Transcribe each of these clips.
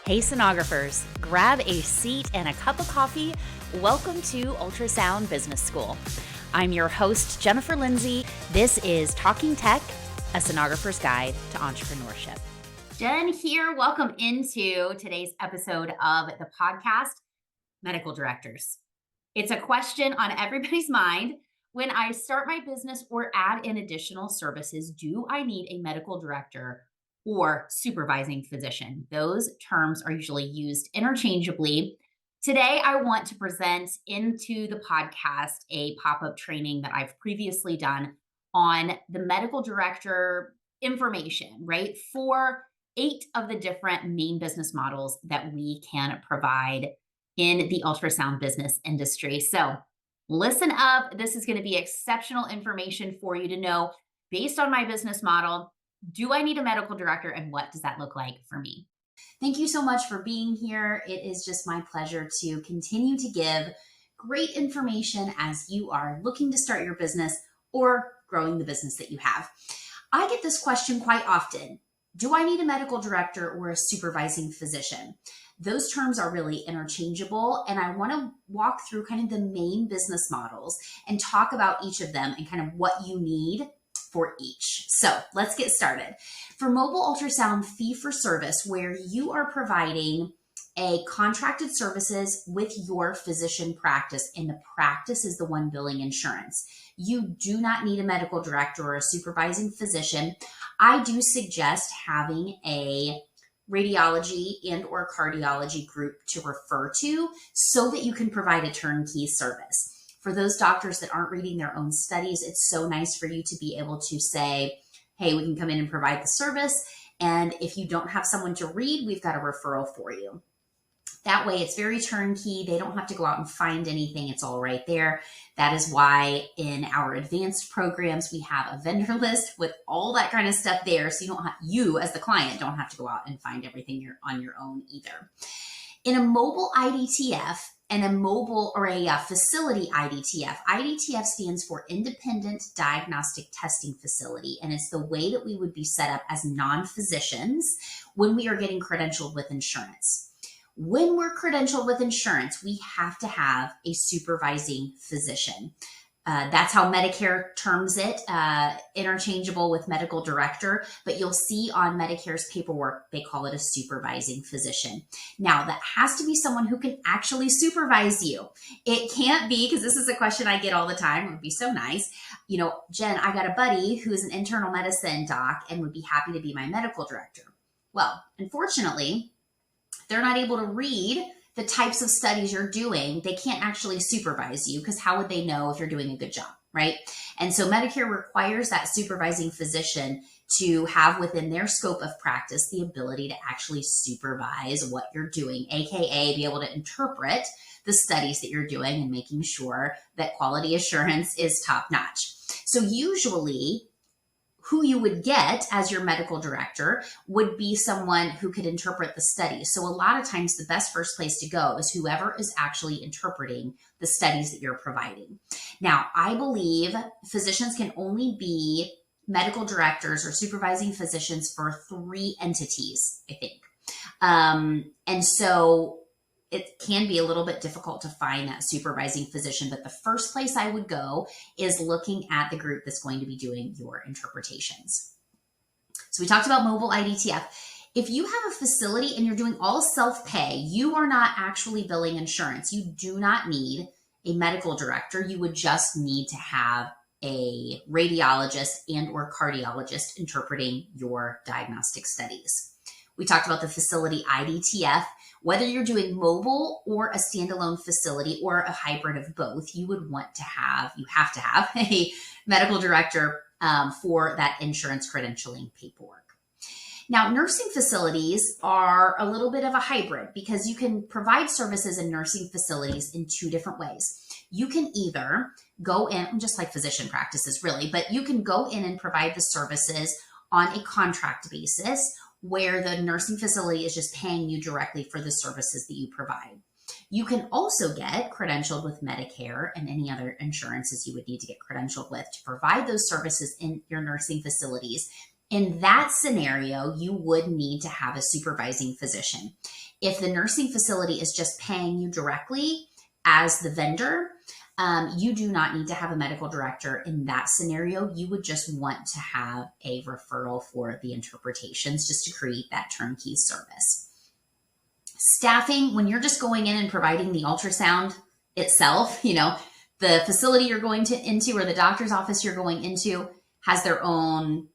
Hey sonographers, grab a seat and a cup of coffee. Welcome to Ultrasound Business School. I'm your host, Jennifer Lindsay. This is Talking Tech, a sonographer's guide to entrepreneurship. Jen here. Welcome into today's episode of the podcast, Medical Directors. It's a question on everybody's mind. When I start my business or add in additional services, do I need a medical director or supervising physician? Those terms are usually used interchangeably. Today, I want to present into the podcast a pop-up training that I've previously done on the medical director information, right? For 8 of the different main business models that we can provide in the ultrasound business industry. So listen up. This is going to be exceptional information for you to know based on my business model. Do I need a medical director, and what does that look like for me? Thank you so much for being here. It is just my pleasure to continue to give great information as you are looking to start your business or growing the business that you have. I get this question quite often. Do I need a medical director or a supervising physician? Those terms are really interchangeable, and I want to walk through kind of the main business models and talk about each of them and kind of what you need for each. So let's get started. For mobile ultrasound fee for service, where you are providing a contracted services with your physician practice, and the practice is the one billing insurance, you do not need a medical director or a supervising physician. I do suggest having a radiology and or cardiology group to refer to so that you can provide a turnkey service. For those doctors that aren't reading their own studies, it's so nice for you to be able to say, hey, we can come in and provide the service. And if you don't have someone to read, we've got a referral for you. That way it's very turnkey. They don't have to go out and find anything. It's all right there. That is why in our advanced programs, we have a vendor list with all that kind of stuff there. So you as the client don't have to go out and find everything on your own either. In a mobile IDTF and a mobile or a facility IDTF, IDTF stands for Independent Diagnostic Testing Facility. And it's the way that we would be set up as non-physicians when we are getting credentialed with insurance. When we're credentialed with insurance, we have to have a supervising physician. That's how Medicare terms it, interchangeable with medical director, but you'll see on Medicare's paperwork, they call it a supervising physician. Now, that has to be someone who can actually supervise you. It can't be, because this is a question I get all the time, it would be so nice. You know, Jen, I got a buddy who's an internal medicine doc and would be happy to be my medical director. Well, unfortunately, they're not able to read the types of studies you're doing. They can't actually supervise you, because how would they know if you're doing a good job, right? And so Medicare requires that supervising physician to have within their scope of practice the ability to actually supervise what you're doing, AKA be able to interpret the studies that you're doing and making sure that quality assurance is top notch. So usually who you would get as your medical director would be someone who could interpret the studies. So a lot of times the best first place to go is whoever is actually interpreting the studies that you're providing. Now, I believe physicians can only be medical directors or supervising physicians for 3 entities, I think. And so it can be a little bit difficult to find that supervising physician, but the first place I would go is looking at the group that's going to be doing your interpretations. So we talked about mobile IDTF. If you have a facility and you're doing all self-pay, you are not actually billing insurance. You do not need a medical director. You would just need to have a radiologist and or cardiologist interpreting your diagnostic studies. We talked about the facility IDTF. Whether you're doing mobile or a standalone facility or a hybrid of both, you have to have a medical director for that insurance credentialing paperwork. Now, nursing facilities are a little bit of a hybrid because you can provide services in nursing facilities in 2 different ways. You can either go in, just like physician practices really, but you can go in and provide the services on a contract basis, where the nursing facility is just paying you directly for the services that you provide. You can also get credentialed with Medicare and any other insurances you would need to get credentialed with to provide those services in your nursing facilities. In that scenario, you would need to have a supervising physician. If the nursing facility is just paying you directly as the vendor, you do not need to have a medical director in that scenario. You would just want to have a referral for the interpretations just to create that turnkey service. Staffing, when you're just going in and providing the ultrasound itself, the facility you're going into or the doctor's office you're going into has their own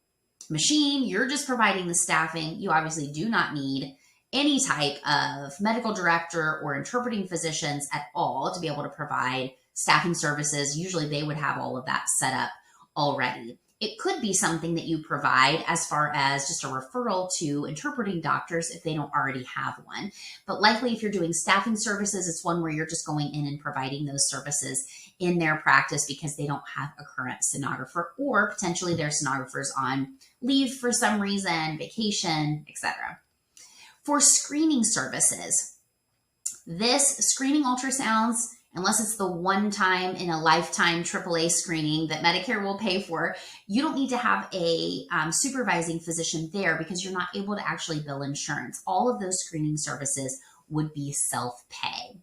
machine. You're just providing the staffing. You obviously do not need any type of medical director or interpreting physicians at all to be able to provide staffing services. Usually they would have all of that set up already. It could be something that you provide as far as just a referral to interpreting doctors if they don't already have one. But likely if you're doing staffing services, it's one where you're just going in and providing those services in their practice because they don't have a current sonographer, or potentially their sonographer's on leave for some reason, vacation, etc. For screening services, this screening ultrasounds, unless it's the one time in a lifetime AAA screening that Medicare will pay for, you don't need to have a supervising physician there because you're not able to actually bill insurance. All of those screening services would be self-pay.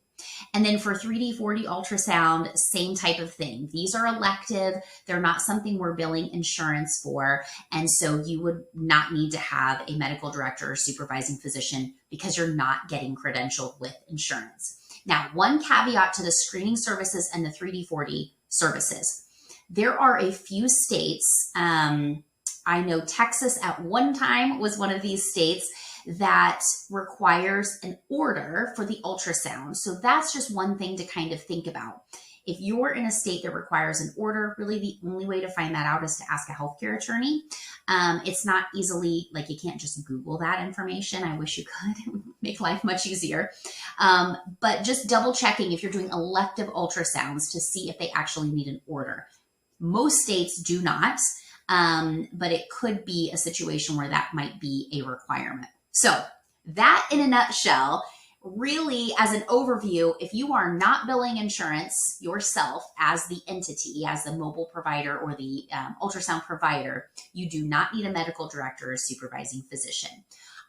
And then for 3D, 4D ultrasound, same type of thing. These are elective. They're not something we're billing insurance for. And so you would not need to have a medical director or supervising physician because you're not getting credentialed with insurance. Now, one caveat to the screening services and the 3D, 4D services. There are a few states, I know Texas at one time was one of these states that requires an order for the ultrasound. So that's just one thing to kind of think about. If you're in a state that requires an order, really the only way to find that out is to ask a healthcare attorney. It's not easily, like you can't just Google that information. I wish you could. It would make life much easier. But just double checking if you're doing elective ultrasounds to see if they actually need an order. Most states do not, but it could be a situation where that might be a requirement. So that in a nutshell, really as an overview, if you are not billing insurance yourself as the entity, as the mobile provider or the ultrasound provider, you do not need a medical director or supervising physician.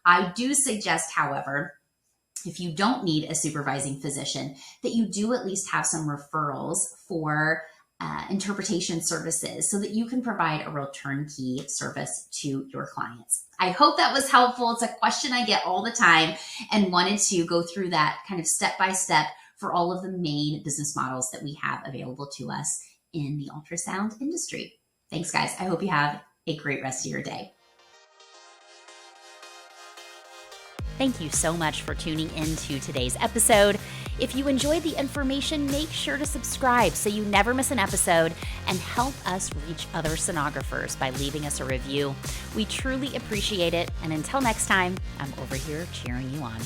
I do suggest, however, if you don't need a supervising physician, that you do at least have some referrals for interpretation services so that you can provide a real turnkey service to your clients. I hope that was helpful. It's a question I get all the time and wanted to go through that kind of step by step for all of the main business models that we have available to us in the ultrasound industry. Thanks, guys. I hope you have a great rest of your day. Thank you so much for tuning into today's episode. If you enjoyed the information, make sure to subscribe so you never miss an episode and help us reach other sonographers by leaving us a review. We truly appreciate it. And until next time, I'm over here cheering you on.